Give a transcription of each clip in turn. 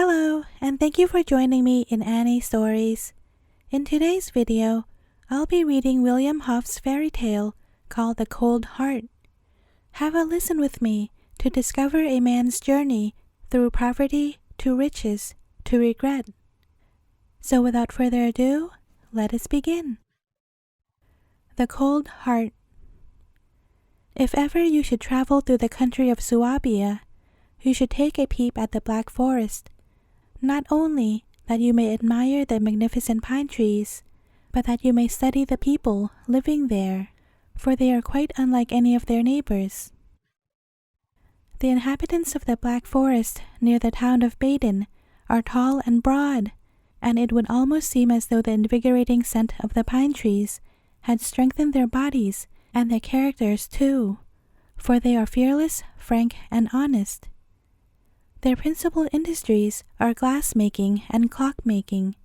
Hello, and thank you for joining me in Annie Stories. In today's video, I'll be reading William Hoff's fairy tale called The Cold Heart. Have a listen with me to discover a man's journey through poverty to riches to regret. So without further ado, let us begin. The Cold Heart. If ever you should travel through the country of Suabia, you should take a peep at the Black Forest. Not only that you may admire the magnificent pine trees, but that you may study the people living there, for they are quite unlike any of their neighbors. The inhabitants of the Black Forest near the town of Baden are tall and broad, and it would almost seem as though the invigorating scent of the pine trees had strengthened their bodies and their characters too, for they are fearless, frank, and honest. Their principal industries are glass-making and clock-making.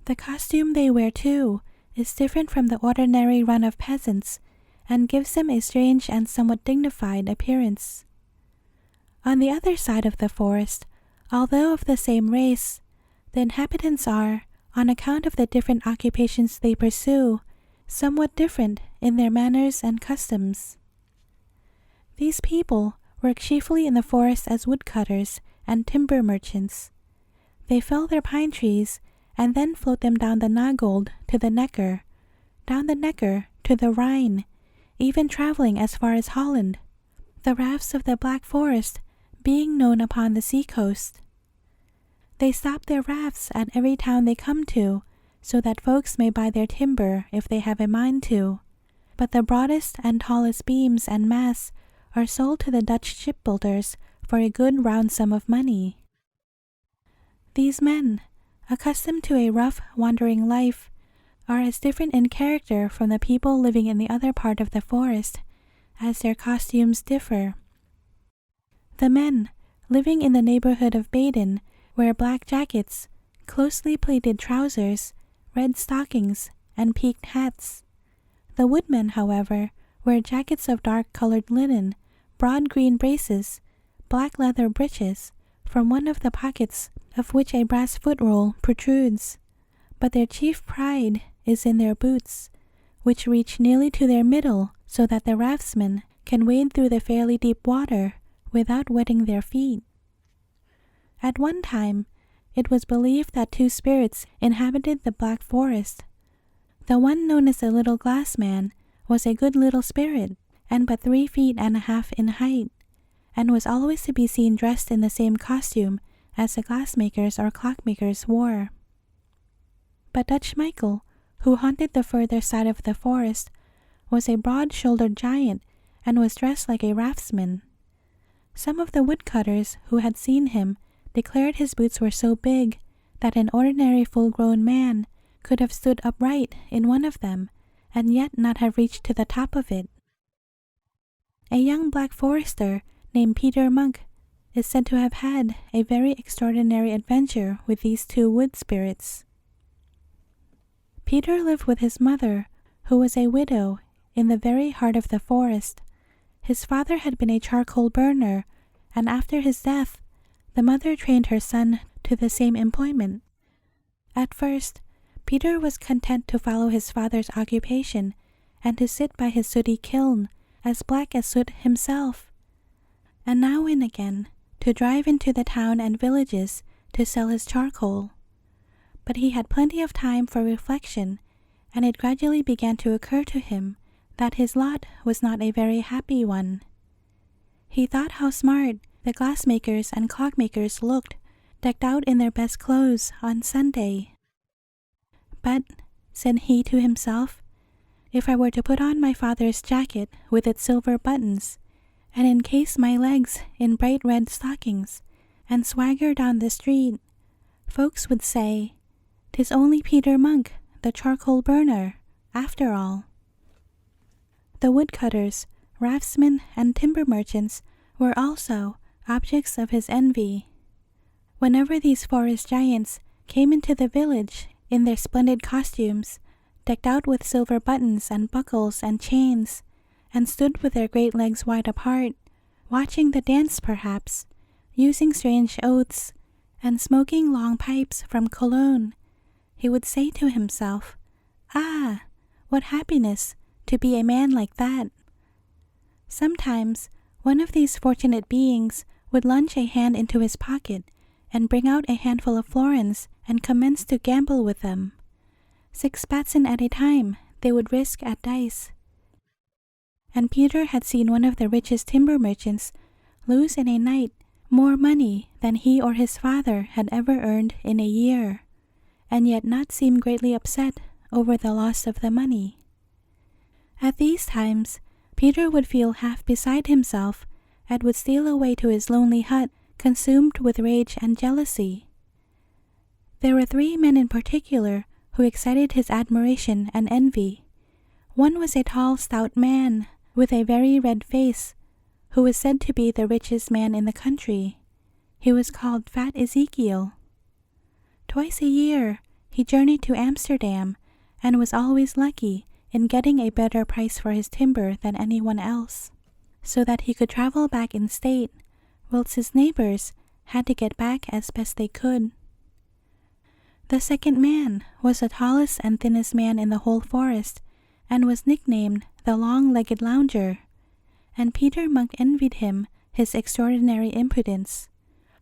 The costume they wear, too, is different from the ordinary run of peasants and gives them a strange and somewhat dignified appearance. On the other side of the forest, although of the same race, the inhabitants are, on account of the different occupations they pursue, somewhat different in their manners and customs. These people work chiefly in the forest as woodcutters and timber merchants. They fell their pine trees and then float them down the Nagold to the Neckar, down the Neckar to the Rhine, even traveling as far as Holland, the rafts of the Black Forest being known upon the sea-coast. They stop their rafts at every town they come to, so that folks may buy their timber if they have a mind to, but the broadest and tallest beams and masts are sold to the Dutch shipbuilders for a good round sum of money. These men, accustomed to a rough, wandering life, are as different in character from the people living in the other part of the forest as their costumes differ. The men, living in the neighborhood of Baden, wear black jackets, closely pleated trousers, red stockings, and peaked hats. The woodmen, however, wear jackets of dark-colored linen, broad green braces, black leather breeches, from one of the pockets of which a brass footroll protrudes. But their chief pride is in their boots, which reach nearly to their middle so that the raftsmen can wade through the fairly deep water without wetting their feet. At one time, it was believed that two spirits inhabited the Black Forest. The one known as the Little Glass Man was a good little spirit, and but 3 feet and a half in height, and was always to be seen dressed in the same costume as the glassmakers or clockmakers wore. But Dutch Michael, who haunted the further side of the forest, was a broad-shouldered giant and was dressed like a raftsman. Some of the woodcutters who had seen him declared his boots were so big that an ordinary full-grown man could have stood upright in one of them and yet not have reached to the top of it. A young Black Forester named Peter Monk is said to have had a very extraordinary adventure with these two wood spirits. Peter lived with his mother, who was a widow, in the very heart of the forest. His father had been a charcoal burner, and after his death, the mother trained her son to the same employment. At first, Peter was content to follow his father's occupation and to sit by his sooty kiln, as black as soot himself, and now and again to drive into the town and villages to sell his charcoal. But he had plenty of time for reflection, and it gradually began to occur to him that his lot was not a very happy one. He thought how smart the glassmakers and clockmakers looked, decked out in their best clothes on Sunday. But, said he to himself, if I were to put on my father's jacket with its silver buttons, and encase my legs in bright red stockings, and swagger down the street, folks would say, "'Tis only Peter Monk, the charcoal burner, after all." The woodcutters, raftsmen, and timber merchants were also objects of his envy. Whenever these forest giants came into the village in their splendid costumes, decked out with silver buttons and buckles and chains, and stood with their great legs wide apart, watching the dance perhaps, using strange oaths, and smoking long pipes from Cologne, he would say to himself, "Ah, what happiness to be a man like that." Sometimes one of these fortunate beings would plunge a hand into his pocket and bring out a handful of florins and commence to gamble with them. 6 batzen at a time they would risk at dice. And Peter had seen one of the richest timber merchants lose in a night more money than he or his father had ever earned in a year, and yet not seem greatly upset over the loss of the money. At these times, Peter would feel half beside himself and would steal away to his lonely hut, consumed with rage and jealousy. There were 3 men in particular who excited his admiration and envy. One was a tall, stout man with a very red face, who was said to be the richest man in the country. He was called Fat Ezekiel. Twice a year he journeyed to Amsterdam and was always lucky in getting a better price for his timber than anyone else, so that he could travel back in state, whilst his neighbors had to get back as best they could. The second man was the tallest and thinnest man in the whole forest, and was nicknamed the Long-Legged Lounger, and Peter Munk envied him his extraordinary impudence,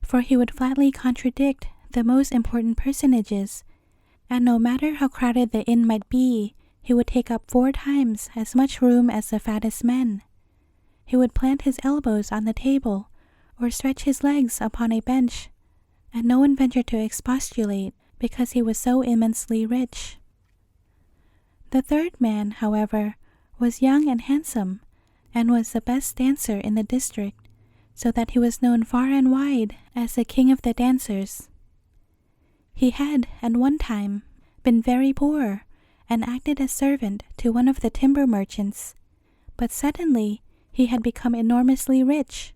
for he would flatly contradict the most important personages, and no matter how crowded the inn might be, he would take up 4 times as much room as the fattest men. He would plant his elbows on the table, or stretch his legs upon a bench, and no one ventured to expostulate because he was so immensely rich. The third man, however, was young and handsome, and was the best dancer in the district, so that he was known far and wide as the king of the dancers. He had, at one time, been very poor, and acted as servant to one of the timber merchants, but suddenly he had become enormously rich.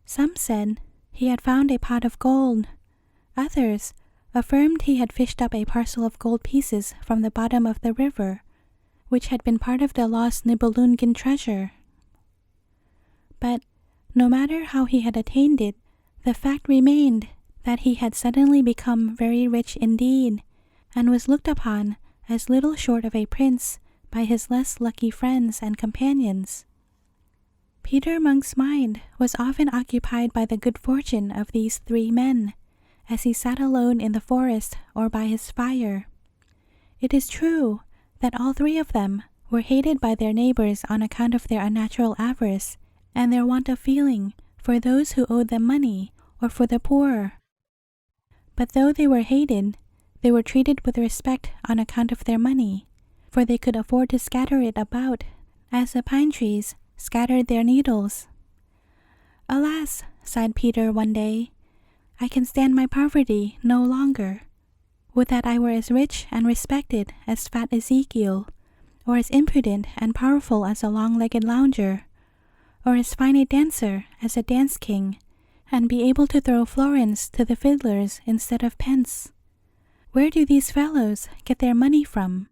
Some said he had found a pot of gold. Others affirmed he had fished up a parcel of gold pieces from the bottom of the river, which had been part of the lost Nibelungen treasure. But no matter how he had attained it, the fact remained that he had suddenly become very rich indeed, and was looked upon as little short of a prince by his less lucky friends and companions. Peter Monk's mind was often occupied by the good fortune of these 3 men, as he sat alone in the forest or by his fire. It is true that all 3 of them were hated by their neighbors on account of their unnatural avarice and their want of feeling for those who owed them money or for the poor. But though they were hated, they were treated with respect on account of their money, for they could afford to scatter it about as the pine trees scattered their needles. "Alas," sighed Peter one day, "I can stand my poverty no longer. Would that I were as rich and respected as Fat Ezekiel, or as impudent and powerful as a Long-Legged Lounger, or as fine a dancer as a dance king, and be able to throw florins to the fiddlers instead of pence. Where do these fellows get their money from?"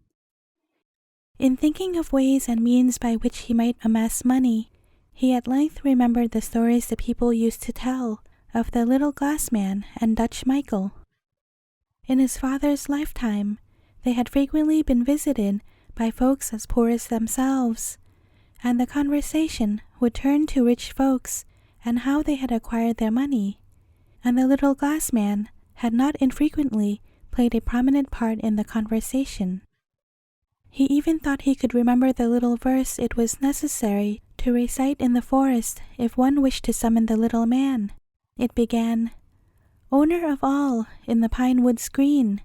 In thinking of ways and means by which he might amass money, he at length remembered the stories the people used to tell of the little glass man and Dutch Michael. In his father's lifetime, they had frequently been visited by folks as poor as themselves, and the conversation would turn to rich folks and how they had acquired their money, and the little glass man had not infrequently played a prominent part in the conversation. He even thought he could remember the little verse it was necessary to recite in the forest if one wished to summon the little man. It began, "Owner of all in the pine woods green,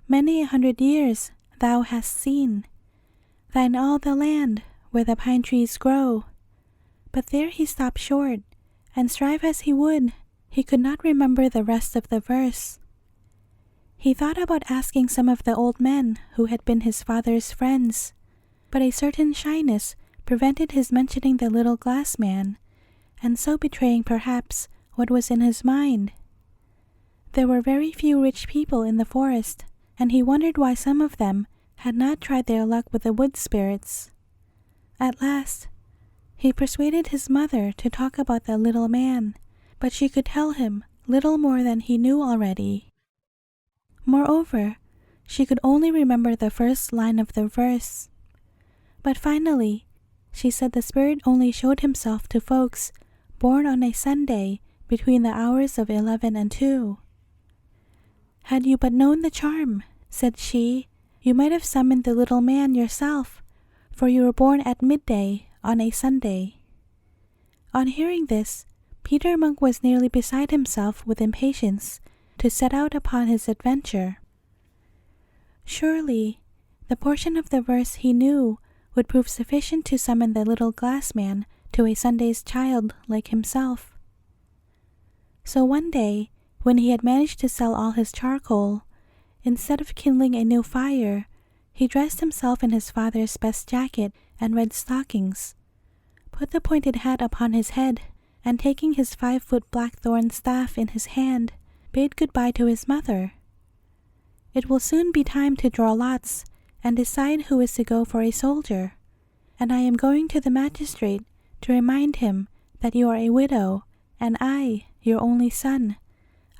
many 100 years thou hast seen, thine all the land where the pine trees grow." But there he stopped short, and strive as he would, he could not remember the rest of the verse. He thought about asking some of the old men who had been his father's friends, but a certain shyness prevented his mentioning the little glass man, and so betraying perhaps what was in his mind. There were very few rich people in the forest, and he wondered why some of them had not tried their luck with the wood spirits. At last, he persuaded his mother to talk about the little man, but she could tell him little more than he knew already. Moreover, she could only remember the first line of the verse. But finally, she said the spirit only showed himself to folks born on a Sunday between the hours of 11 and 2. "Had you but known the charm," said she, "you might have summoned the little man yourself, for you were born at midday on a Sunday." On hearing this, Peter Monk was nearly beside himself with impatience to set out upon his adventure. Surely, the portion of the verse he knew would prove sufficient to summon the little glass man to a Sunday's child like himself. So one day, when he had managed to sell all his charcoal, instead of kindling a new fire, he dressed himself in his father's best jacket and red stockings, put the pointed hat upon his head, and taking his 5-foot blackthorn staff in his hand, bade goodbye to his mother. "It will soon be time to draw lots and decide who is to go for a soldier, and I am going to the magistrate to remind him that you are a widow, and I, your only son.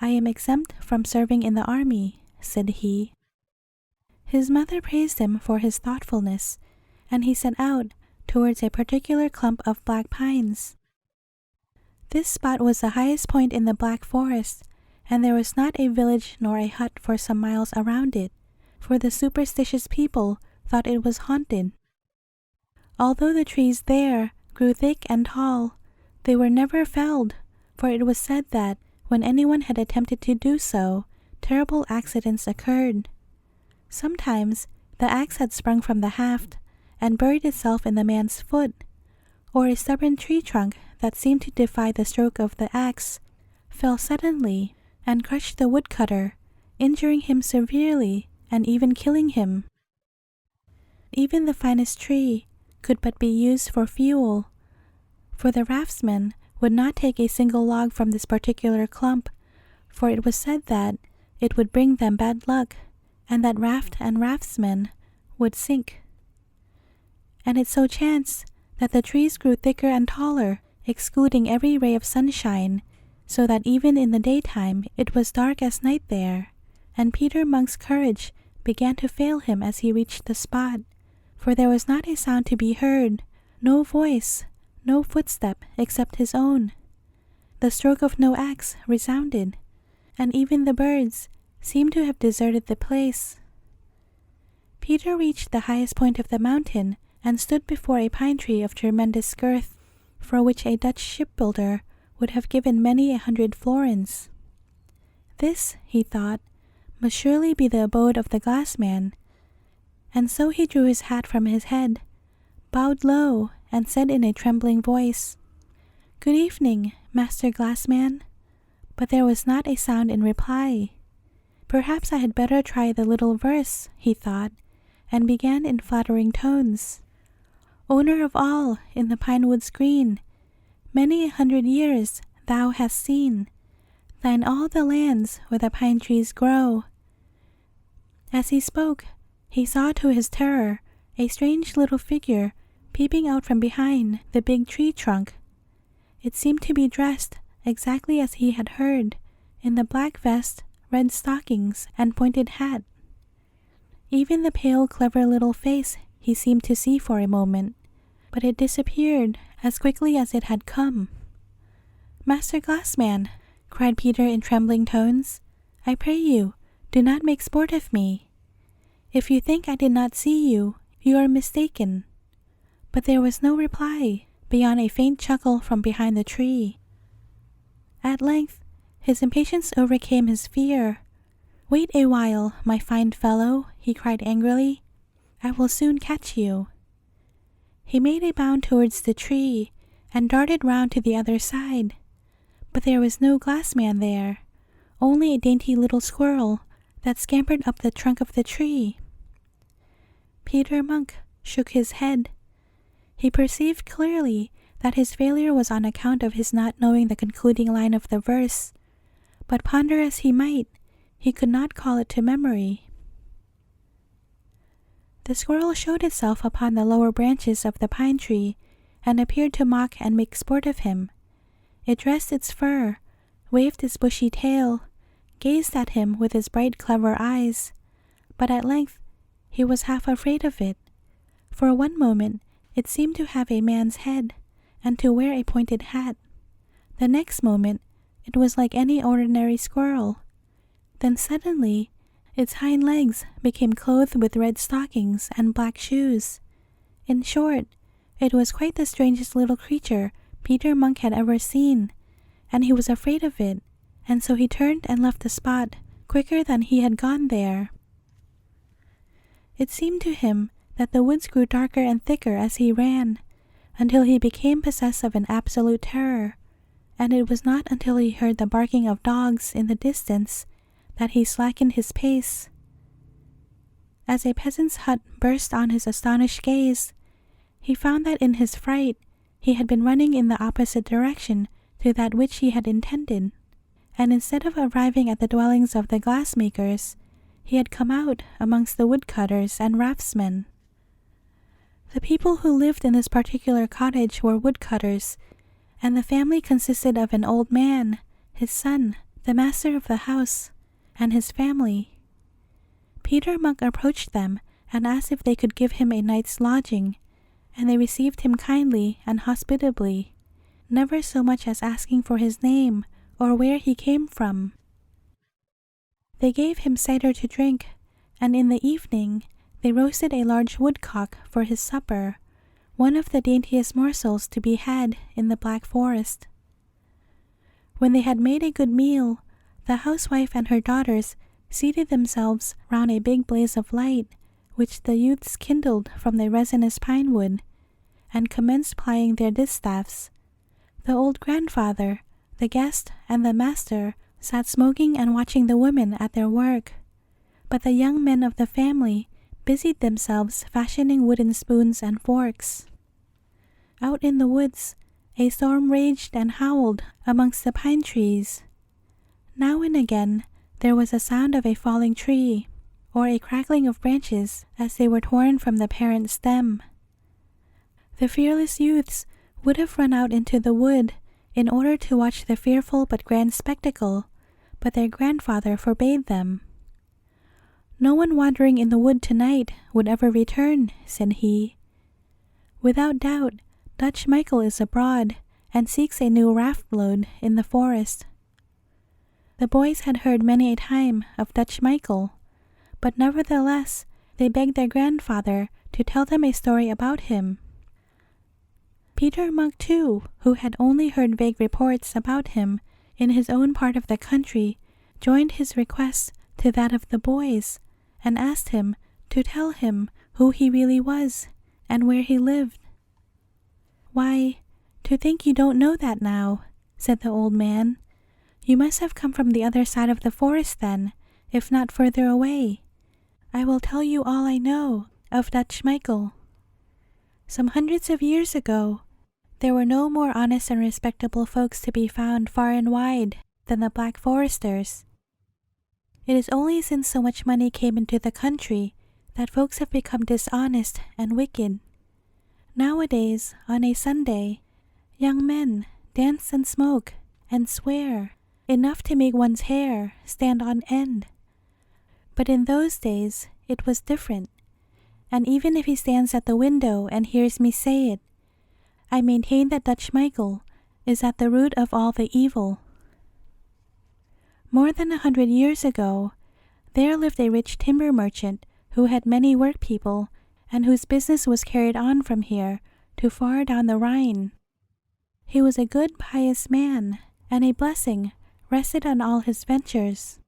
I am exempt from serving in the army," said he. His mother praised him for his thoughtfulness, and he set out towards a particular clump of black pines. This spot was the highest point in the Black Forest, and there was not a village nor a hut for some miles around it, for the superstitious people thought it was haunted. Although the trees there grew thick and tall, they were never felled, for it was said that when anyone had attempted to do so, terrible accidents occurred. Sometimes the axe had sprung from the haft and buried itself in the man's foot, or a stubborn tree trunk that seemed to defy the stroke of the axe fell suddenly and crushed the woodcutter, injuring him severely and even killing him. Even the finest tree could but be used for fuel, for the raftsmen would not take a single log from this particular clump, for it was said that it would bring them bad luck, and that raft and raftsmen would sink. And it so chanced that the trees grew thicker and taller, excluding every ray of sunshine, so that even in the daytime it was dark as night there, and Peter Monk's courage began to fail him as he reached the spot, for there was not a sound to be heard, no voice, no footstep except his own. The stroke of no axe resounded, and even the birds seemed to have deserted the place. Peter reached the highest point of the mountain and stood before a pine tree of tremendous girth, for which a Dutch shipbuilder would have given many 100 florins. This, he thought, must surely be the abode of the glass man, and so he drew his hat from his head, bowed low, and said in a trembling voice, "Good evening, Master Glassman." But there was not a sound in reply. Perhaps I had better try the little verse, he thought, and began in flattering tones. "Owner of all in the pine woods green, many 100 years thou hast seen, thine all the lands where the pine trees grow." As he spoke, he saw to his terror a strange little figure peeping out from behind the big tree trunk. It seemed to be dressed exactly as he had heard, in the black vest, red stockings, and pointed hat. Even the pale, clever little face he seemed to see for a moment, but it disappeared as quickly as it had come. "Master Glassman," cried Peter in trembling tones, "I pray you, do not make sport of me. If you think I did not see you, you are mistaken." But there was no reply beyond a faint chuckle from behind the tree. At length, his impatience overcame his fear. "Wait a while, my fine fellow," he cried angrily. "I will soon catch you." He made a bound towards the tree and darted round to the other side. But there was no glassman there, only a dainty little squirrel that scampered up the trunk of the tree. Peter Monk shook his head. He perceived clearly that his failure was on account of his not knowing the concluding line of the verse, but ponder as he might, he could not call it to memory. The squirrel showed itself upon the lower branches of the pine tree and appeared to mock and make sport of him. It dressed its fur, waved his bushy tail, gazed at him with his bright clever eyes, but at length he was half afraid of it. For one moment it seemed to have a man's head and to wear a pointed hat. The next moment it was like any ordinary squirrel. Then suddenly its hind legs became clothed with red stockings and black shoes. In short, it was quite the strangest little creature Peter Munk had ever seen, and he was afraid of it, and so he turned and left the spot quicker than he had gone there. It seemed to him that the woods grew darker and thicker as he ran, until he became possessed of an absolute terror, and it was not until he heard the barking of dogs in the distance that he slackened his pace. As a peasant's hut burst on his astonished gaze, he found that in his fright he had been running in the opposite direction to that which he had intended, and instead of arriving at the dwellings of the glassmakers, he had come out amongst the woodcutters and raftsmen. The people who lived in this particular cottage were woodcutters, and the family consisted of an old man, his son, the master of the house, and his family. Peter Munk approached them and asked if they could give him a night's lodging, and they received him kindly and hospitably, never so much as asking for his name or where he came from. They gave him cider to drink, and in the evening they roasted a large woodcock for his supper, one of the daintiest morsels to be had in the Black Forest. When they had made a good meal, the housewife and her daughters seated themselves round a big blaze of light, which the youths kindled from the resinous pine wood, and commenced plying their distaffs. The old grandfather, the guest, and the master sat smoking and watching the women at their work, but the young men of the family busied themselves fashioning wooden spoons and forks. Out in the woods, a storm raged and howled amongst the pine trees. Now and again there was a sound of a falling tree, or a crackling of branches as they were torn from the parent stem. The fearless youths would have run out into the wood in order to watch the fearful but grand spectacle, but their grandfather forbade them. "No one wandering in the wood tonight would ever return," said he. "Without doubt, Dutch Michael is abroad and seeks a new raft load in the forest." The boys had heard many a time of Dutch Michael, but nevertheless they begged their grandfather to tell them a story about him. Peter Munk, too, who had only heard vague reports about him in his own part of the country, joined his request to that of the boys, and asked him to tell him who he really was and where he lived. "Why, to think you don't know that now," said the old man. "You must have come from the other side of the forest then, if not further away. I will tell you all I know of Dutch Michael. Some hundreds of years ago, there were no more honest and respectable folks to be found far and wide than the Black Foresters. It is only since so much money came into the country that folks have become dishonest and wicked. Nowadays, on a Sunday, young men dance and smoke and swear enough to make one's hair stand on end. But in those days it was different, and even if he stands at the window and hears me say it, I maintain that Dutch Michael is at the root of all the evil. More than 100 years ago, there lived a rich timber merchant who had many workpeople and whose business was carried on from here to far down the Rhine. He was a good, pious man, and a blessing rested on all his ventures.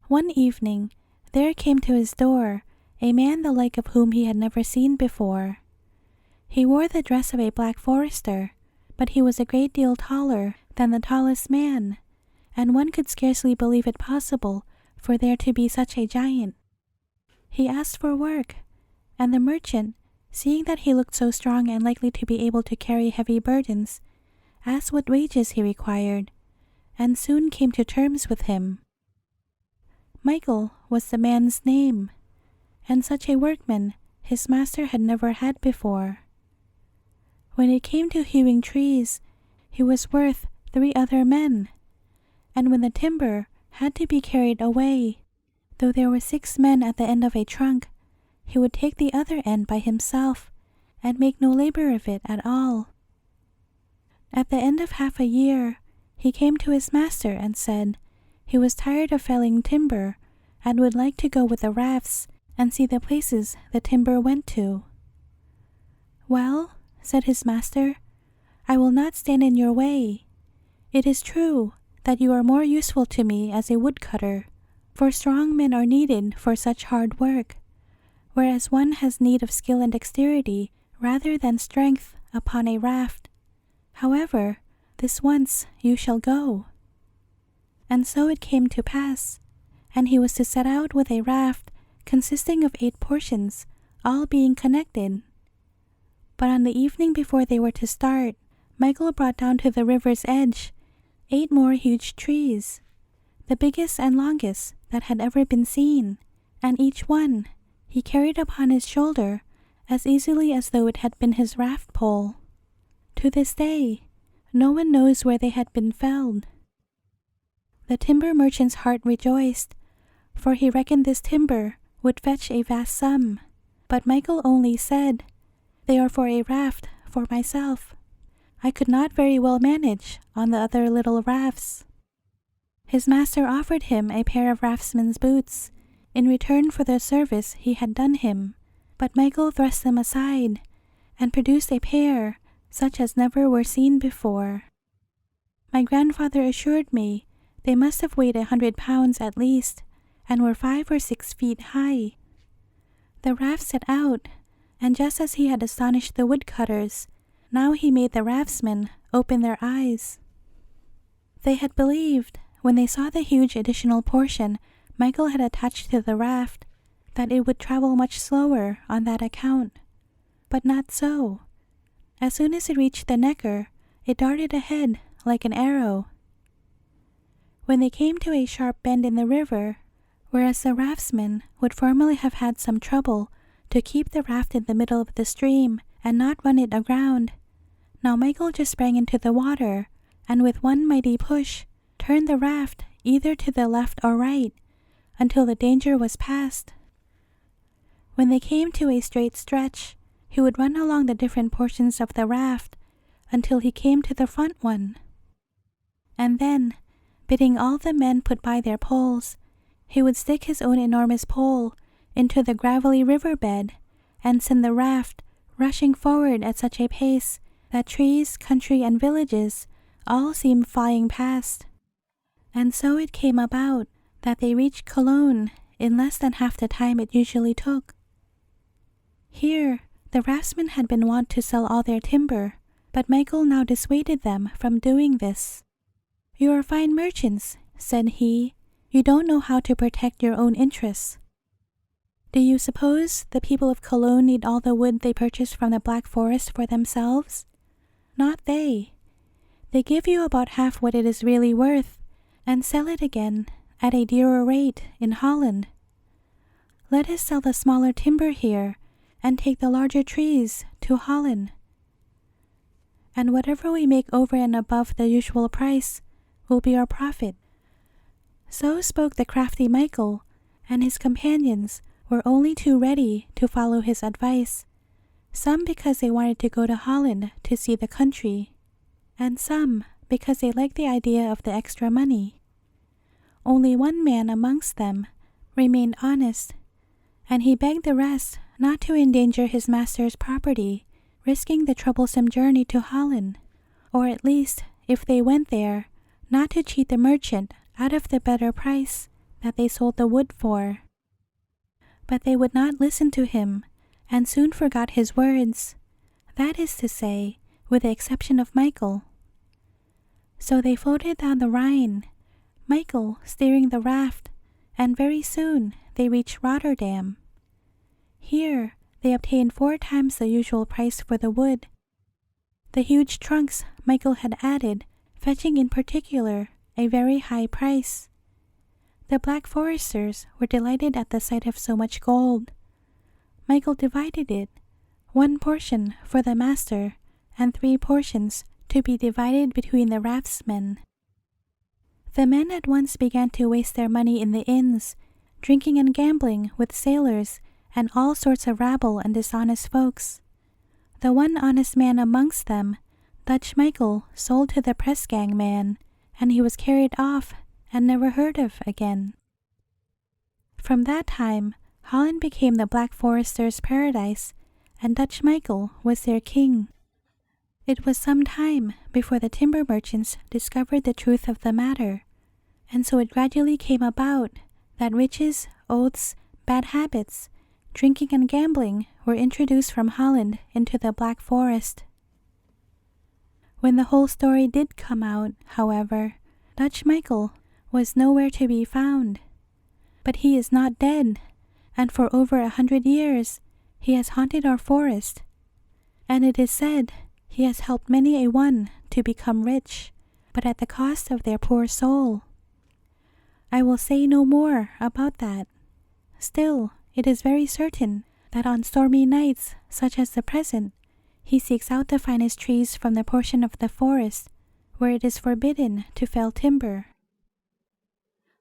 One evening, there came to his door a man the like of whom he had never seen before. He wore the dress of a Black Forester, but he was a great deal taller than the tallest man, and one could scarcely believe it possible for there to be such a giant. He asked for work, and the merchant, seeing that he looked so strong and likely to be able to carry heavy burdens, asked what wages he required, and soon came to terms with him. Michael was the man's name, and such a workman his master had never had before. When it came to hewing trees, he was worth 3 other men, and when the timber had to be carried away, though there were 6 men at the end of a trunk, he would take the other end by himself and make no labor of it at all. At the end of half a year, he came to his master and said he was tired of felling timber and would like to go with the rafts and see the places the timber went to. "Well," said his master, "I will not stand in your way. It is true that you are more useful to me as a woodcutter, for strong men are needed for such hard work, whereas one has need of skill and dexterity rather than strength upon a raft. However, this once you shall go." And so it came to pass, and he was to set out with a raft consisting of 8 portions, all being connected. But on the evening before they were to start, Michael brought down to the river's edge 8 more huge trees, the biggest and longest that had ever been seen, and each one he carried upon his shoulder as easily as though it had been his raft pole. To this day, no one knows where they had been felled. The timber merchant's heart rejoiced, for he reckoned this timber would fetch a vast sum, but Michael only said, "They are for a raft for myself. I could not very well manage on the other little rafts." His master offered him a pair of raftsman's boots in return for the service he had done him, but Michael thrust them aside and produced a pair such as never were seen before. My grandfather assured me they must have weighed 100 pounds at least, and were 5 or 6 feet high. The raft set out, and just as he had astonished the woodcutters, now he made the raftsmen open their eyes. They had believed, when they saw the huge additional portion Michael had attached to the raft, that it would travel much slower on that account. But not so. As soon as it reached the necker, it darted ahead like an arrow. When they came to a sharp bend in the river, whereas the raftsmen would formerly have had some trouble to keep the raft in the middle of the stream and not run it aground, now Michael just sprang into the water, and with one mighty push turned the raft either to the left or right until the danger was past. When they came to a straight stretch, he would run along the different portions of the raft until he came to the front one. And then, bidding all the men put by their poles, he would stick his own enormous pole into the gravelly riverbed and send the raft rushing forward at such a pace that trees, country, and villages all seemed flying past. And so it came about that they reached Cologne in less than half the time it usually took. Here, the raftsmen had been wont to sell all their timber, but Michael now dissuaded them from doing this. "You are fine merchants," said he. "You don't know how to protect your own interests. Do you suppose the people of Cologne need all the wood they purchase from the Black Forest for themselves? Not they. They give you about half what it is really worth, and sell it again at a dearer rate in Holland. Let us sell the smaller timber here and take the larger trees to Holland. And whatever we make over and above the usual price will be our profit." So spoke the crafty Michael, and his companions were only too ready to follow his advice, some because they wanted to go to Holland to see the country, and some because they liked the idea of the extra money. Only one man amongst them remained honest, and he begged the rest not to endanger his master's property, risking the troublesome journey to Holland, or at least, if they went there, not to cheat the merchant out of the better price that they sold the wood for. But they would not listen to him, and soon forgot his words, that is to say, with the exception of Michael. So they floated down the Rhine, Michael steering the raft, and very soon they reached Rotterdam. Here they obtained 4 times the usual price for the wood, the huge trunks Michael had added fetching in particular a very high price. The Black Foresters were delighted at the sight of so much gold. Michael divided it, 1 portion for the master and 3 portions to be divided between the raftsmen. The men at once began to waste their money in the inns, drinking and gambling with sailors and all sorts of rabble and dishonest folks. The one honest man amongst them, Dutch Michael, sold to the press gang man, and he was carried off and never heard of again. From that time, Holland became the Black Foresters' paradise, and Dutch Michael was their king. It was some time before the timber merchants discovered the truth of the matter, and so it gradually came about that riches, oaths, bad habits, drinking and gambling were introduced from Holland into the Black Forest. When the whole story did come out, however, Dutch Michael was nowhere to be found. But he is not dead, and for over 100 years he has haunted our forest, and it is said he has helped many a one to become rich, but at the cost of their poor soul. I will say no more about that. Still, it is very certain that on stormy nights such as the present, he seeks out the finest trees from the portion of the forest where it is forbidden to fell timber.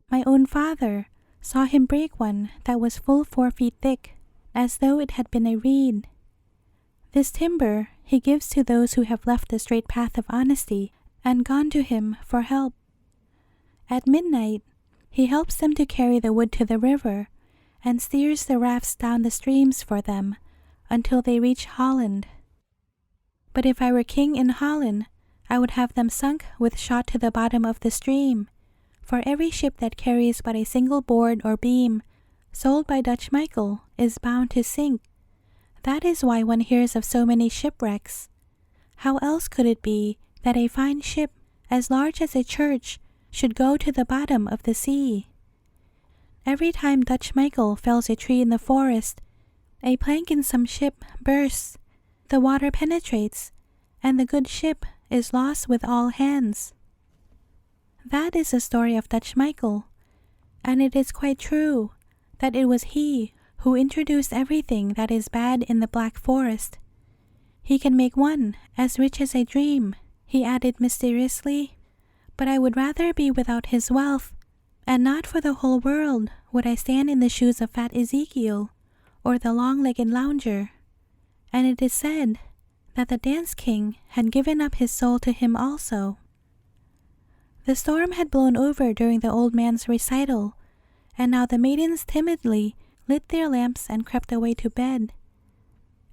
My own father saw him break one that was full 4 feet thick, as though it had been a reed. This timber he gives to those who have left the straight path of honesty and gone to him for help. At midnight, he helps them to carry the wood to the river, and steers the rafts down the streams for them until they reach Holland. But if I were king in Holland, I would have them sunk with shot to the bottom of the stream, for every ship that carries but a single board or beam, sold by Dutch Michael, is bound to sink. That is why one hears of so many shipwrecks. How else could it be that a fine ship, as large as a church, should go to the bottom of the sea? Every time Dutch Michael fells a tree in the forest, a plank in some ship bursts, the water penetrates, and the good ship is lost with all hands. That is the story of Dutch Michael, and it is quite true that it was he who introduced everything that is bad in the Black Forest. He can make one as rich as a dream, he added mysteriously, but I would rather be without his wealth, and not for the whole world would I stand in the shoes of fat Ezekiel or the long-legged lounger. And it is said that the dance king had given up his soul to him also. The storm had blown over during the old man's recital, and now the maidens timidly lit their lamps and crept away to bed.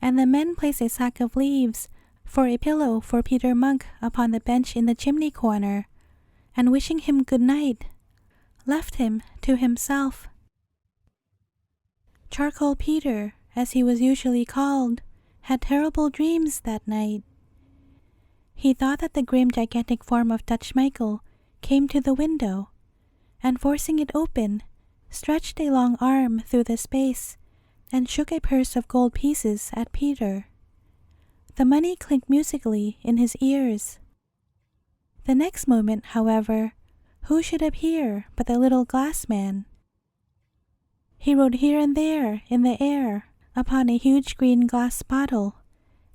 And the men placed a sack of leaves for a pillow for Peter Monk upon the bench in the chimney corner, and wishing him good night, left him to himself. Charcoal Peter, as he was usually called, had terrible dreams that night. He thought that the grim gigantic form of Dutch Michael came to the window, and forcing it open, stretched a long arm through the space, and shook a purse of gold pieces at Peter. The money clinked musically in his ears. The next moment, however, who should appear but the little glass man? He rode here and there in the air upon a huge green glass bottle,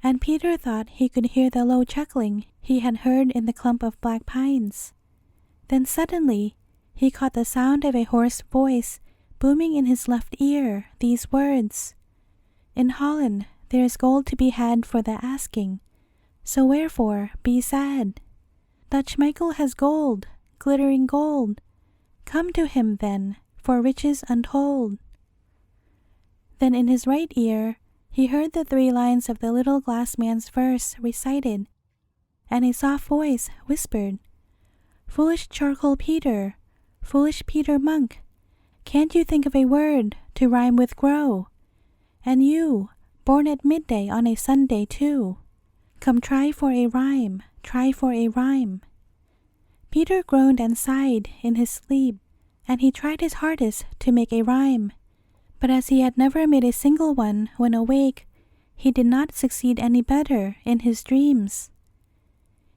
and Peter thought he could hear the low chuckling he had heard in the clump of black pines. Then suddenly he caught the sound of a hoarse voice booming in his left ear these words: "In Holland there is gold to be had for the asking, so wherefore be sad? Dutch Michael has gold, glittering gold. Come to him then for riches untold." Then in his right ear he heard the 3 lines of the little glass man's verse recited, and a soft voice whispered, "Foolish Charcoal Peter, foolish Peter Monk, can't you think of a word to rhyme with grow? And you, born at midday on a Sunday too, come try for a rhyme, try for a rhyme." Peter groaned and sighed in his sleep, and he tried his hardest to make a rhyme, but as he had never made a single one when awake, he did not succeed any better in his dreams.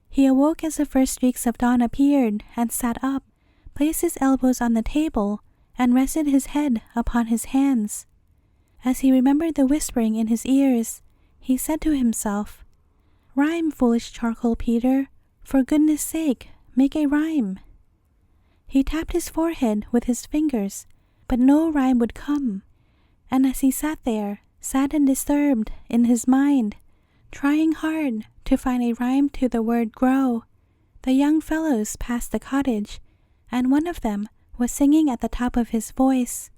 He awoke as the first streaks of dawn appeared, and sat up, placed his elbows on the table, and rested his head upon his hands. As he remembered the whispering in his ears, he said to himself, "Rhyme, foolish Charcoal Peter, for goodness sake, make a rhyme." He tapped his forehead with his fingers, but no rhyme would come. And as he sat there, sad and disturbed in his mind, trying hard to find a rhyme to the word grow, the young fellows passed the cottage, and one of them was singing at the top of his voice.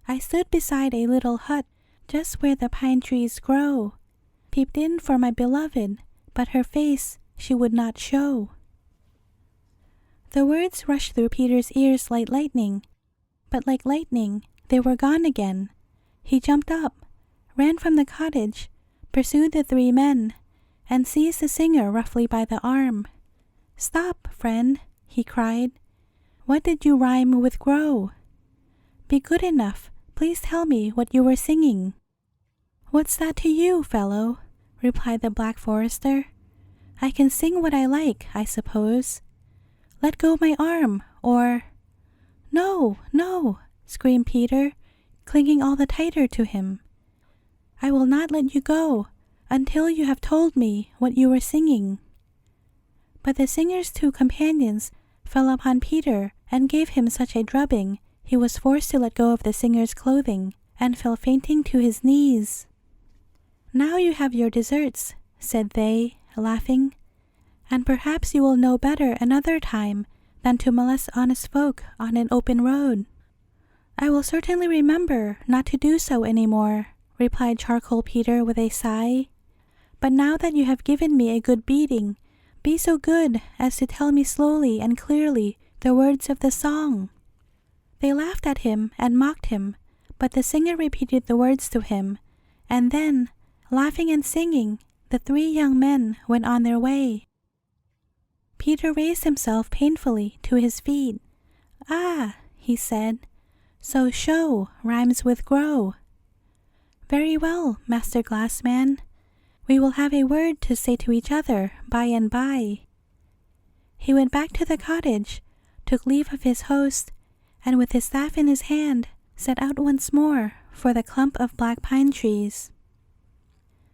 I stood beside a little hut, just where the pine trees grow, peeped in for my beloved, but her face she would not show. The words rushed through Peter's ears like lightning, but like lightning they were gone again. He jumped up, ran from the cottage, pursued the three men, and seized the singer roughly by the arm. "Stop, friend," he cried. "What did you rhyme with grow? Be good enough, please tell me what you were singing." "What's that to you, fellow?" replied the Black Forester. "I can sing what I like, I suppose. Let go my arm, or—" "No, no," screamed Peter, clinging all the tighter to him. "I will not let you go until you have told me what you were singing." But the singer's two companions fell upon Peter and gave him such a drubbing he was forced to let go of the singer's clothing and fell fainting to his knees. "Now you have your deserts," said they, laughing, "and perhaps you will know better another time than to molest honest folk on an open road." "I will certainly remember not to do so any more," replied Charcoal Peter with a sigh. "But now that you have given me a good beating, be so good as to tell me slowly and clearly the words of the song." They laughed at him and mocked him, but the singer repeated the words to him, and then, laughing and singing, the three young men went on their way. Peter raised himself painfully to his feet. "Ah," he said, "so show rhymes with grow. Very well, Master Glassman. We will have a word to say to each other by and by." He went back to the cottage, took leave of his host, and with his staff in his hand, set out once more for the clump of black pine trees.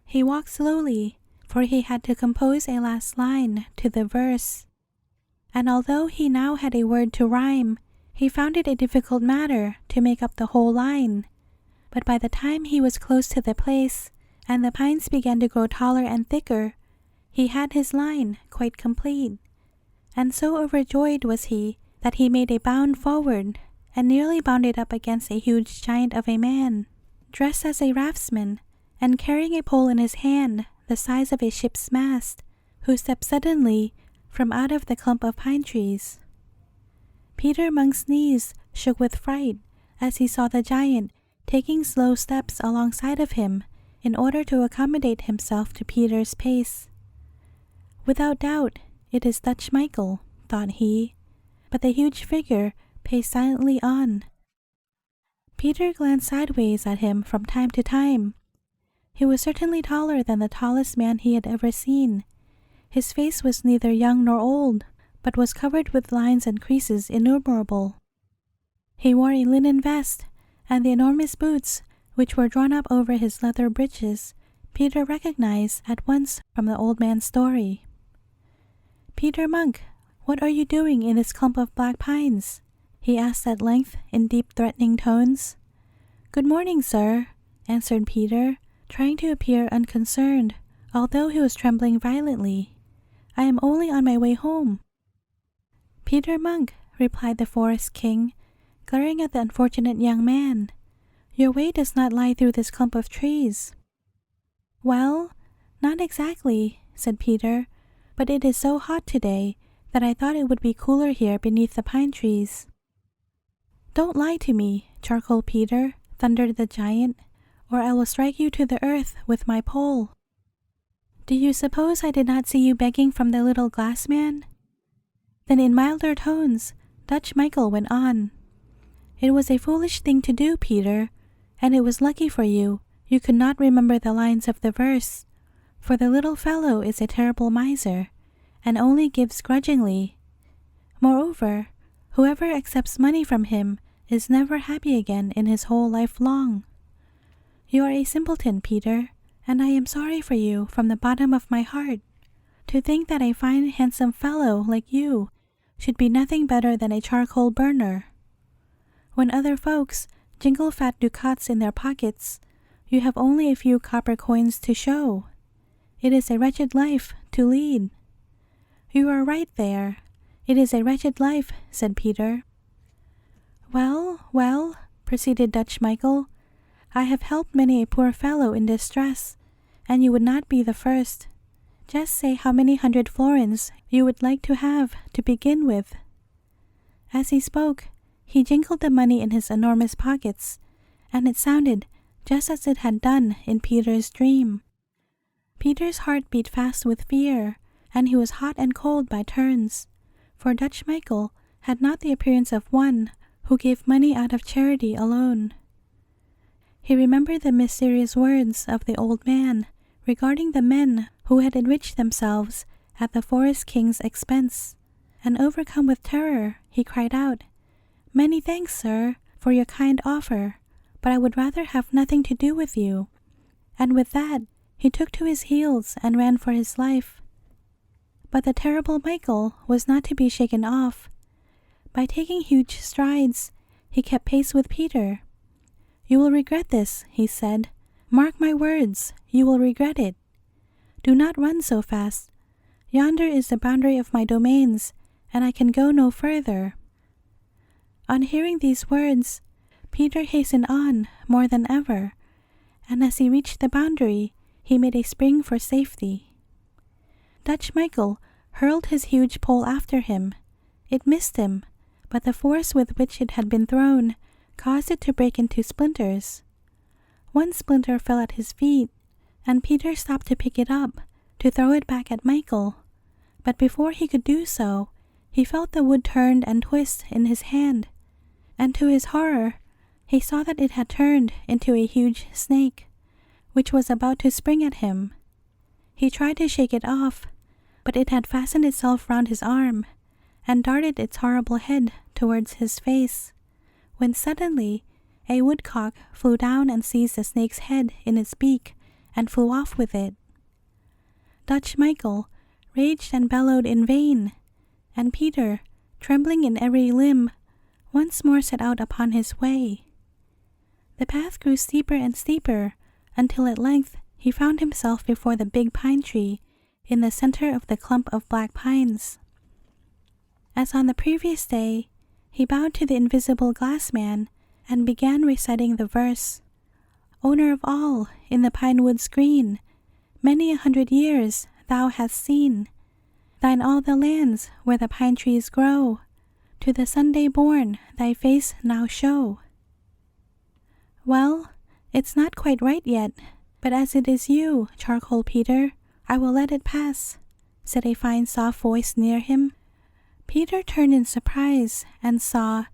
He walked slowly, for he had to compose a last line to the verse. And although he now had a word to rhyme, he found it a difficult matter to make up the whole line. But by the time he was close to the place, and the pines began to grow taller and thicker, he had his line quite complete. And so overjoyed was he that he made a bound forward, and nearly bounded up against a huge giant of a man, dressed as a raftsman, and carrying a pole in his hand the size of a ship's mast, who stepped suddenly from out of the clump of pine trees. Peter Monk's knees shook with fright as he saw the giant taking slow steps alongside of him in order to accommodate himself to Peter's pace. "Without doubt, it is Dutch Michael," thought he, but the huge figure paced silently on. Peter glanced sideways at him from time to time. He was certainly taller than the tallest man he had ever seen. His face was neither young nor old, but was covered with lines and creases innumerable. He wore a linen vest, and the enormous boots, which were drawn up over his leather breeches, Peter recognized at once from the old man's story. "Peter Monk, what are you doing in this clump of black pines?" he asked at length in deep threatening tones. "Good morning, sir," answered Peter, trying to appear unconcerned, although he was trembling violently. "I am only on my way home." "Peter Monk," replied the Forest King, glaring at the unfortunate young man, "your way does not lie through this clump of trees." "Well, not exactly," said Peter, "but it is so hot today that I thought it would be cooler here beneath the pine trees." "Don't lie to me, Charcoal Peter," thundered the giant, "or I will strike you to the earth with my pole." "Do you suppose I did not see you begging from the little glass man?" Then in milder tones, Dutch Michael went on. "It was a foolish thing to do, Peter, and it was lucky for you you could not remember the lines of the verse, for the little fellow is a terrible miser, and only gives grudgingly. Moreover, whoever accepts money from him is never happy again in his whole life long. You are a simpleton, Peter, and I am sorry for you from the bottom of my heart. To think that a fine handsome fellow like you should be nothing better than a charcoal burner. When other folks jingle fat ducats in their pockets, you have only a few copper coins to show. It is a wretched life to lead." "You are right there. It is a wretched life," said Peter. "Well, well," proceeded Dutch Michael, "I have helped many a poor fellow in distress, and you would not be the first. Just say how many 100 florins you would like to have to begin with." As he spoke, he jingled the money in his enormous pockets, and it sounded just as it had done in Peter's dream. Peter's heart beat fast with fear, and he was hot and cold by turns, for Dutch Michael had not the appearance of one who gave money out of charity alone. He remembered the mysterious words of the old man regarding the men who had enriched themselves at the forest king's expense, and overcome with terror, he cried out, "Many thanks, sir, for your kind offer, but I would rather have nothing to do with you." And with that, he took to his heels and ran for his life. But the terrible Michael was not to be shaken off. By taking huge strides, he kept pace with Peter. "You will regret this," he said. "Mark my words, you will regret it. Do not run so fast. Yonder is the boundary of my domains, and I can go no further." On hearing these words, Peter hastened on more than ever, and as he reached the boundary, he made a spring for safety. Dutch Michael hurled his huge pole after him. It missed him, but the force with which it had been thrown caused it to break into splinters. One splinter fell at his feet, and Peter stopped to pick it up, to throw it back at Michael. But before he could do so, he felt the wood turn and twist in his hand, and to his horror, he saw that it had turned into a huge snake, which was about to spring at him. He tried to shake it off, but it had fastened itself round his arm, and darted its horrible head towards his face, when suddenly a woodcock flew down and seized the snake's head in its beak and flew off with it. Dutch Michael raged and bellowed in vain, and Peter, trembling in every limb, once more set out upon his way. The path grew steeper and steeper, until at length he found himself before the big pine tree in the center of the clump of black pines. As on the previous day, he bowed to the invisible glass man and began reciting the verse, "Owner of all in the pine woods green, many 100 years thou hast seen. Thine all the lands where the pine trees grow, to the Sunday born thy face now show." "Well, it's not quite right yet, but as it is you, Charcoal Peter, I will let it pass," said a fine soft voice near him. Peter turned in surprise and saw,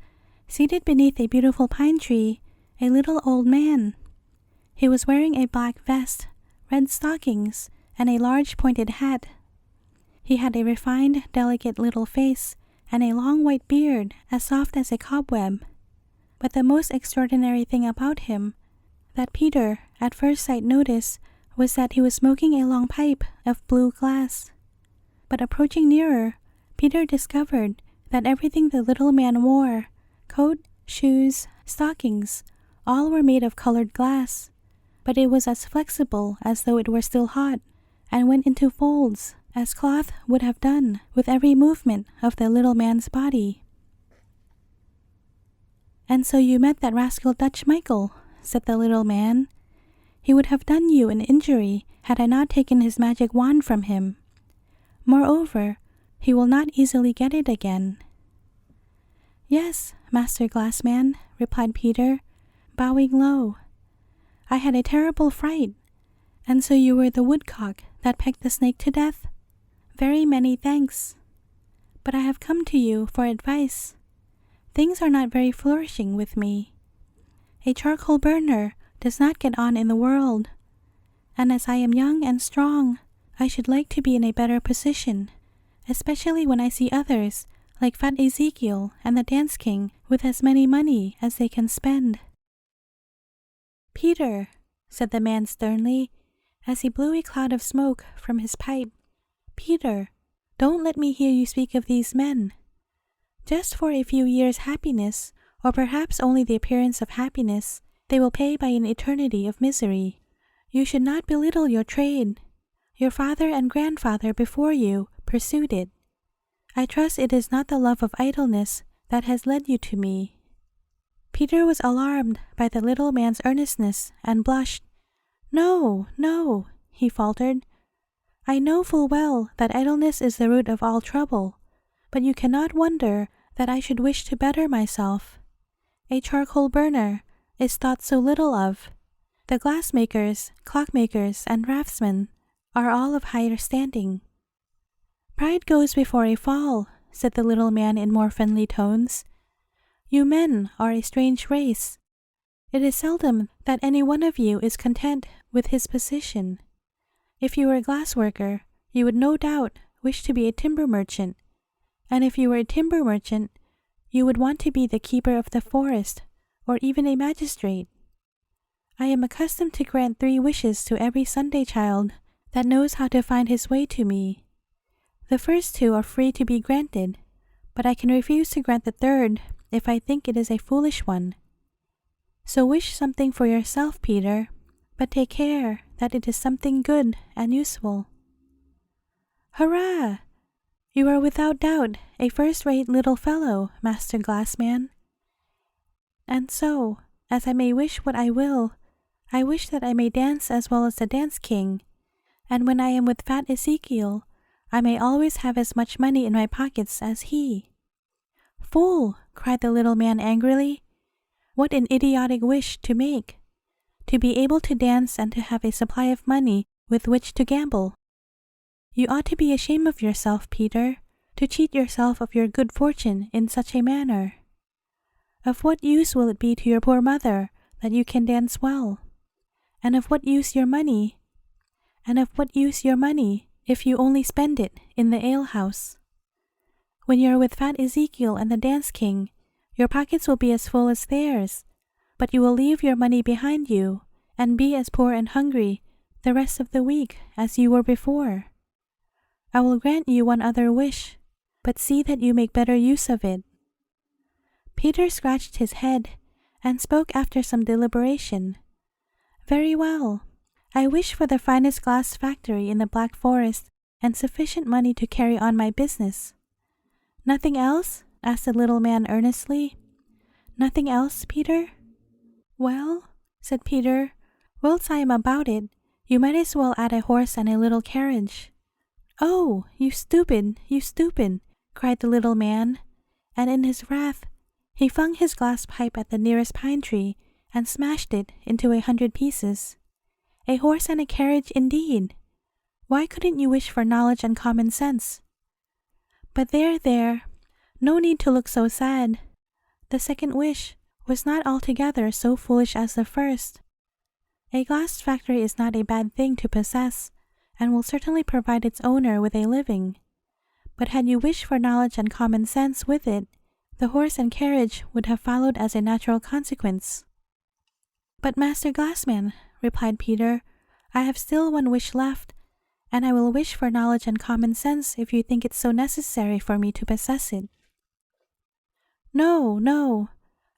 seated beneath a beautiful pine tree, a little old man. He was wearing a black vest, red stockings, and a large pointed hat. He had a refined, delicate little face and a long white beard as soft as a cobweb. But the most extraordinary thing about him, that Peter at first sight noticed, was that he was smoking a long pipe of blue glass. But approaching nearer, Peter discovered that everything the little man wore, coat, shoes, stockings, all were made of colored glass, but it was as flexible as though it were still hot, and went into folds, as cloth would have done with every movement of the little man's body. "And so you met that rascal Dutch Michael," said the little man. "He would have done you an injury had I not taken his magic wand from him. Moreover, he will not easily get it again." "Yes, Master Glassman," replied Peter, bowing low. "I had a terrible fright. And so you were the woodcock that pecked the snake to death? Very many thanks. But I have come to you for advice. Things are not very flourishing with me. A charcoal burner does not get on in the world, and as I am young and strong, I should like to be in a better position, especially when I see others, like Fat Ezekiel and the Dance King, with as many money as they can spend." "Peter," said the man sternly, as he blew a cloud of smoke from his pipe, "Peter, don't let me hear you speak of these men. Just for a few years' happiness, or perhaps only the appearance of happiness, they will pay by an eternity of misery. You should not belittle your trade. Your father and grandfather before you pursued it. I trust it is not the love of idleness that has led you to me." Peter was alarmed by the little man's earnestness and blushed. "No, no," he faltered. "I know full well that idleness is the root of all trouble, but you cannot wonder that I should wish to better myself. A charcoal burner is thought so little of. The glassmakers, clockmakers, and raftsmen are all of higher standing." "Pride goes before a fall," said the little man in more friendly tones. "You men are a strange race. It is seldom that any one of you is content with his position. If you were a glass worker, you would no doubt wish to be a timber merchant, and if you were a timber merchant, you would want to be the keeper of the forest, or even a magistrate. I am accustomed to grant 3 wishes to every Sunday child that knows how to find his way to me. The first 2 are free to be granted, but I can refuse to grant the 3rd if I think it is a foolish one. So wish something for yourself, Peter, but take care that it is something good and useful." "Hurrah! You are without doubt a first-rate little fellow, Master Glassman. And so, as I may wish what I will, I wish that I may dance as well as the dance king, and when I am with fat Ezekiel, I may always have as much money in my pockets as he." "Fool!" cried the little man angrily. "What an idiotic wish to make! To be able to dance and to have a supply of money with which to gamble. You ought to be ashamed of yourself, Peter, to cheat yourself of your good fortune in such a manner. Of what use will it be to your poor mother that you can dance well? And of what use your money if you only spend it in the alehouse? When you are with fat Ezekiel and the dance king, your pockets will be as full as theirs, but you will leave your money behind you and be as poor and hungry the rest of the week as you were before. I will grant you one other wish, but see that you make better use of it." Peter scratched his head and spoke after some deliberation. "Very well. I wish for the finest glass factory in the Black Forest and sufficient money to carry on my business." "Nothing else?" asked the little man earnestly. "Nothing else, Peter?" "Well," said Peter, "whilst I am about it, you might as well add a horse and a little carriage." "Oh, you stupid, you stupid!" cried the little man, and in his wrath he flung his glass pipe at the nearest pine tree and smashed it into 100 pieces. "A horse and a carriage indeed! Why couldn't you wish for knowledge and common sense? But there, no need to look so sad. The second wish was not altogether so foolish as the first. A glass factory is not a bad thing to possess, and will certainly provide its owner with a living. But had you wished for knowledge and common sense with it, the horse and carriage would have followed as a natural consequence." "But Master Glassman," replied Peter, "I have still one wish left, and I will wish for knowledge and common sense if you think it so necessary for me to possess it." "No, no.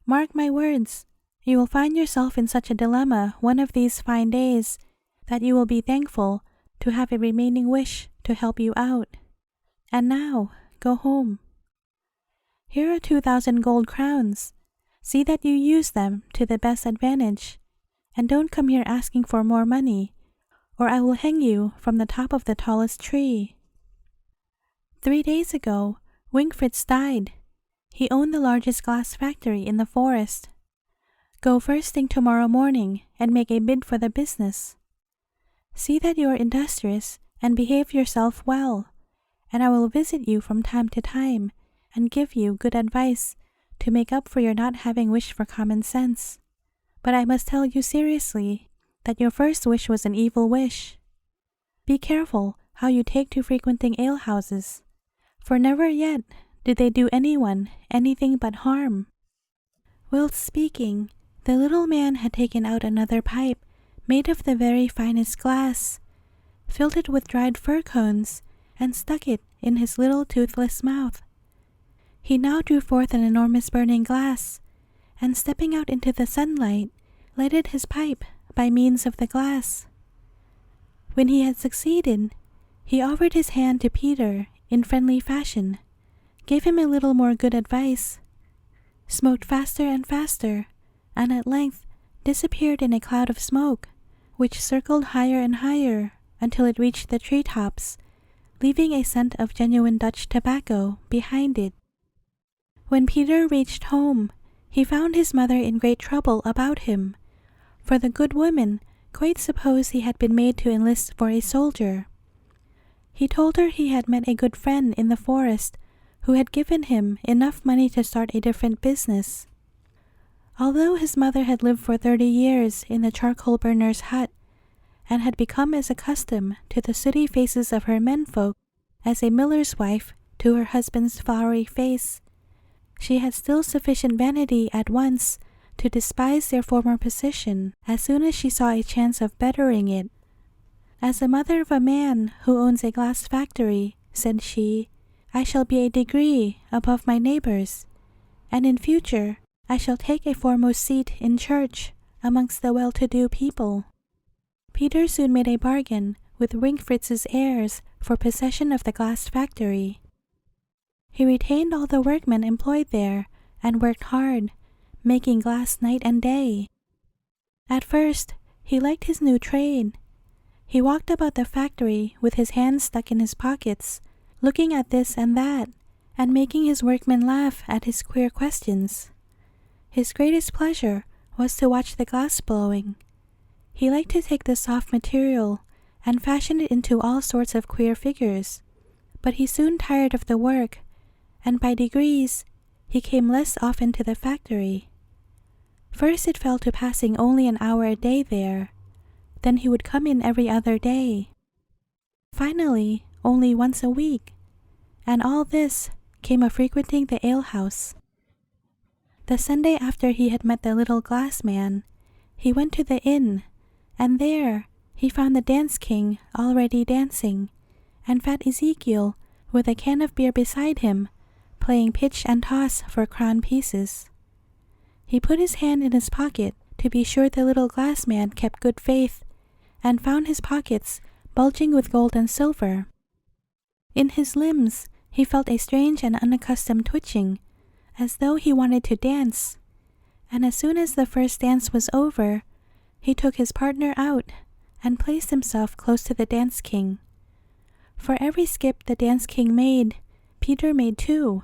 Mark my words, you will find yourself in such a dilemma one of these fine days that you will be thankful to have a remaining wish to help you out. And now, go home. Here are 2,000 gold crowns. See that you use them to the best advantage, and don't come here asking for more money, or I will hang you from the top of the tallest tree." 3 days ago, Wingfritz died. He owned the largest glass factory in the forest. Go first thing tomorrow morning and make a bid for the business. See that you are industrious and behave yourself well, and I will visit you from time to time and give you good advice to make up for your not having wished for common sense. But I must tell you seriously that your first wish was an evil wish. Be careful how you take to frequenting alehouses, for never yet did they do anyone anything but harm." Whilst speaking, the little man had taken out another pipe made of the very finest glass, filled it with dried fir cones, and stuck it in his little toothless mouth. He now drew forth an enormous burning glass, and stepping out into the sunlight, lighted his pipe by means of the glass. When he had succeeded, he offered his hand to Peter in friendly fashion, gave him a little more good advice, smoked faster and faster, and at length disappeared in a cloud of smoke, which circled higher and higher until it reached the treetops, leaving a scent of genuine Dutch tobacco behind it. When Peter reached home, he found his mother in great trouble about him, for the good woman quite supposed he had been made to enlist for a soldier. He told her he had met a good friend in the forest who had given him enough money to start a different business. Although his mother had lived for 30 years in the charcoal burner's hut, and had become as accustomed to the sooty faces of her menfolk as a miller's wife to her husband's flowery face, she had still sufficient vanity at once to despise their former position as soon as she saw a chance of bettering it. "As the mother of a man who owns a glass factory," said she, "I shall be a degree above my neighbors, and in future I shall take a foremost seat in church amongst the well-to-do people." Peter soon made a bargain with Ringfritz's heirs for possession of the glass factory. He retained all the workmen employed there and worked hard, making glass night and day. At first, he liked his new trade. He walked about the factory with his hands stuck in his pockets, looking at this and that, and making his workmen laugh at his queer questions. His greatest pleasure was to watch the glass blowing. He liked to take the soft material and fashion it into all sorts of queer figures, but he soon tired of the work, and by degrees he came less often to the factory. First it fell to passing only an hour a day there, then he would come in every other day. Finally, only once a week, and all this came of frequenting the alehouse. The Sunday after he had met the little glass man, he went to the inn, and there he found the dance king already dancing, and fat Ezekiel with a can of beer beside him, playing pitch and toss for crown pieces. He put his hand in his pocket to be sure the little glass man kept good faith, and found his pockets bulging with gold and silver. In his limbs he felt a strange and unaccustomed twitching, as though he wanted to dance, and as soon as the first dance was over, he took his partner out and placed himself close to the dance king. For every skip the dance king made, Peter made too.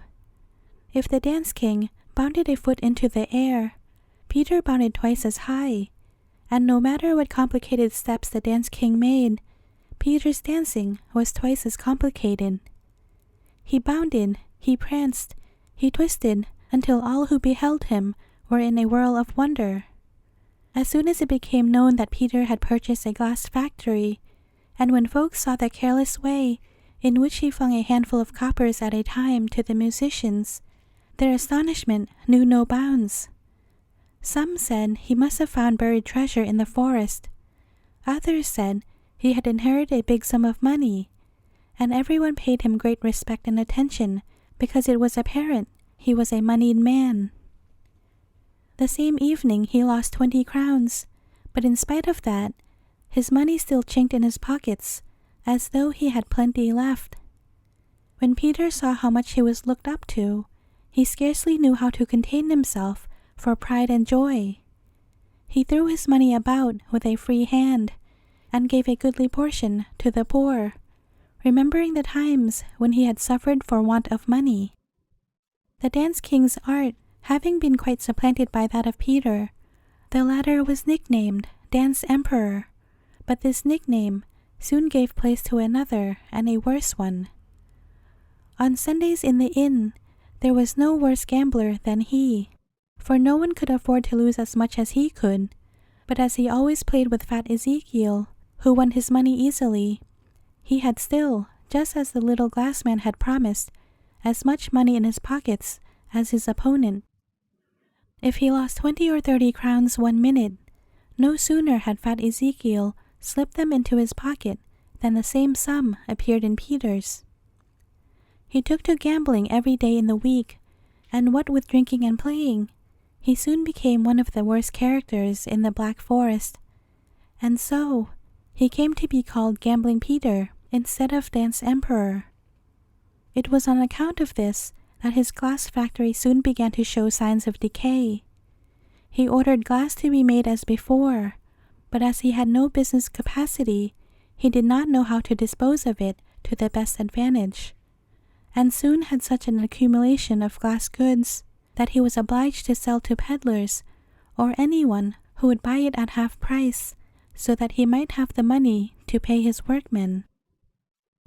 If the dance king bounded a foot into the air, Peter bounded twice as high, and no matter what complicated steps the dance king made, Peter's dancing was twice as complicated. He bounded, he pranced, he twisted, until all who beheld him were in a whirl of wonder. As soon as it became known that Peter had purchased a glass factory, and when folks saw the careless way in which he flung a handful of coppers at a time to the musicians, their astonishment knew no bounds. Some said he must have found buried treasure in the forest. Others said he had inherited a big sum of money, and everyone paid him great respect and attention because it was apparent he was a moneyed man. The same evening he lost 20 crowns, but in spite of that, his money still chinked in his pockets, as though he had plenty left. When Peter saw how much he was looked up to, he scarcely knew how to contain himself for pride and joy. He threw his money about with a free hand, and gave a goodly portion to the poor, remembering the times when he had suffered for want of money. The dance king's art having been quite supplanted by that of Peter, the latter was nicknamed Dance Emperor, but this nickname soon gave place to another and a worse one. On Sundays in the inn, there was no worse gambler than he, for no one could afford to lose as much as he could, but as he always played with fat Ezekiel, who won his money easily, he had still, just as the little glass man had promised, as much money in his pockets as his opponent. If he lost 20 or 30 crowns 1 minute, no sooner had fat Ezekiel slipped them into his pocket than the same sum appeared in Peter's. He took to gambling every day in the week, And what with drinking and playing, he soon became one of the worst characters in the Black Forest. And so, he came to be called Gambling Peter instead of Dance Emperor. It was on account of this that his glass factory soon began to show signs of decay. He ordered glass to be made as before, but as he had no business capacity, he did not know how to dispose of it to the best advantage, and soon had such an accumulation of glass goods that he was obliged to sell to peddlers or anyone who would buy it at half price, so that he might have the money to pay his workmen.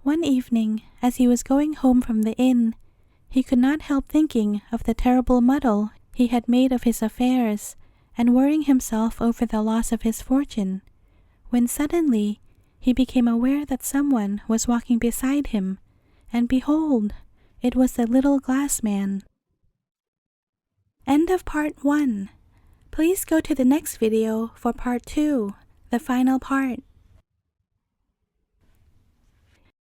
One evening, as he was going home from the inn, he could not help thinking of the terrible muddle he had made of his affairs and worrying himself over the loss of his fortune, when suddenly he became aware that someone was walking beside him, and behold, it was the little glass man. End of part 1. Please go to the next video for part 2, the final part.